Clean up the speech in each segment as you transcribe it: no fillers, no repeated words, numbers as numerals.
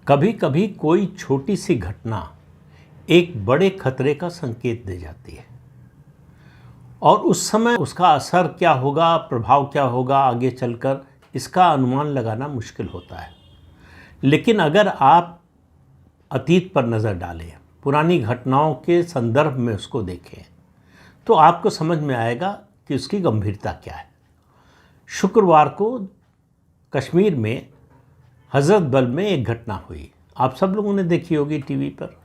कभी कभी कोई छोटी सी घटना एक बड़े खतरे का संकेत दे जाती है और उस समय उसका असर क्या होगा, प्रभाव क्या होगा आगे चलकर, इसका अनुमान लगाना मुश्किल होता है। लेकिन अगर आप अतीत पर नज़र डालें, पुरानी घटनाओं के संदर्भ में उसको देखें, तो आपको समझ में आएगा कि उसकी गंभीरता क्या है। शुक्रवार को कश्मीर में हज़रत बल में एक घटना हुई, आप सब लोगों ने देखी होगी टीवी पर।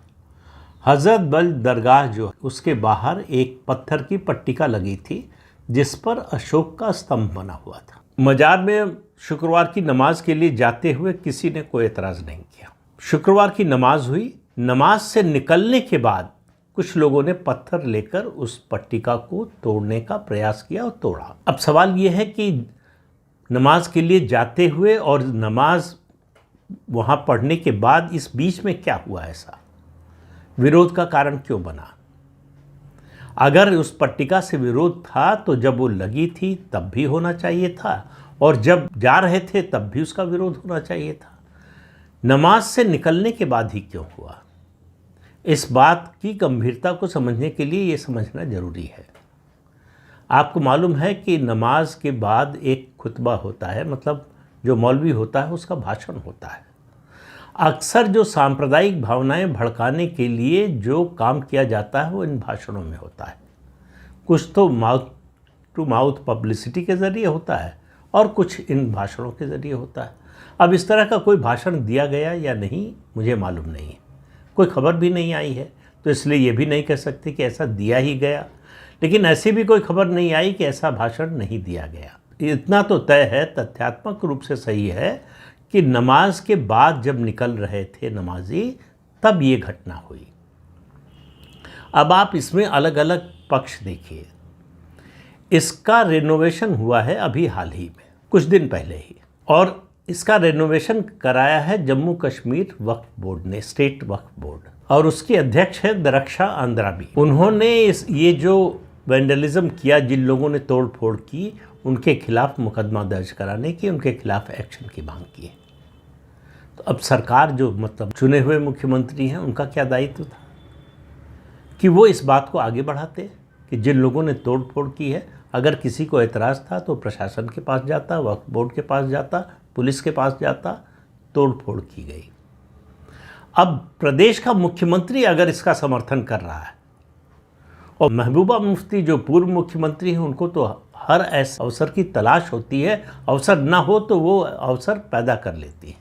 हज़रत बल दरगाह जो उसके बाहर एक पत्थर की पट्टिका लगी थी जिस पर अशोक का स्तंभ बना हुआ था। मजार में शुक्रवार की नमाज के लिए जाते हुए किसी ने कोई एतराज़ नहीं किया। शुक्रवार की नमाज हुई, नमाज से निकलने के बाद कुछ लोगों ने पत्थर लेकर उस पट्टिका को तोड़ने का प्रयास किया और तोड़ा। अब सवाल ये है कि नमाज के लिए जाते हुए और नमाज वहाँ पढ़ने के बाद इस बीच में क्या हुआ, ऐसा विरोध का कारण क्यों बना? अगर उस पट्टिका से विरोध था तो जब वो लगी थी तब भी होना चाहिए था और जब जा रहे थे तब भी उसका विरोध होना चाहिए था। नमाज से निकलने के बाद ही क्यों हुआ? इस बात की गंभीरता को समझने के लिए ये समझना ज़रूरी है। आपको मालूम है कि नमाज के बाद एक खुतबा होता है, मतलब जो मौलवी होता है उसका भाषण होता है। अक्सर जो सांप्रदायिक भावनाएं भड़काने के लिए जो काम किया जाता है वो इन भाषणों में होता है। कुछ तो माउथ टू माउथ पब्लिसिटी के ज़रिए होता है और कुछ इन भाषणों के ज़रिए होता है। अब इस तरह का कोई भाषण दिया गया या नहीं मुझे मालूम नहीं है, कोई खबर भी नहीं आई है, तो इसलिए ये भी नहीं कह सकते कि ऐसा दिया ही गया। लेकिन ऐसी भी कोई खबर नहीं आई कि ऐसा भाषण नहीं दिया गया। इतना तो तय है, तथ्यात्मक रूप से सही है कि नमाज के बाद जब निकल रहे थे नमाजी तब ये घटना हुई। अब आप इसमें अलग अलग पक्ष देखिए। इसका रेनोवेशन हुआ है अभी हाल ही में, कुछ दिन पहले ही, और इसका रेनोवेशन कराया है जम्मू कश्मीर वक्फ बोर्ड ने, स्टेट वक्फ बोर्ड, और उसकी अध्यक्ष है दरक्षा अंद्राबी। उन्होंने ये जो वैंडलिज्म किया, जिन लोगों ने तोड़ फोड़ की, उनके खिलाफ मुकदमा दर्ज कराने की, उनके खिलाफ एक्शन की मांग की है। तो अब सरकार जो मतलब चुने हुए मुख्यमंत्री हैं, उनका क्या दायित्व था कि वो इस बात को आगे बढ़ाते कि जिन लोगों ने तोड़ फोड़ की है, अगर किसी को एतराज़ था तो प्रशासन के पास जाता, वक्फ बोर्ड के पास जाता, पुलिस के पास जाता, तोड़ फोड़ की गई। अब प्रदेश का मुख्यमंत्री अगर इसका समर्थन कर रहा है और महबूबा मुफ्ती जो पूर्व मुख्यमंत्री हैं, उनको तो हर ऐसे अवसर की तलाश होती है, अवसर ना हो तो वो अवसर पैदा कर लेती है।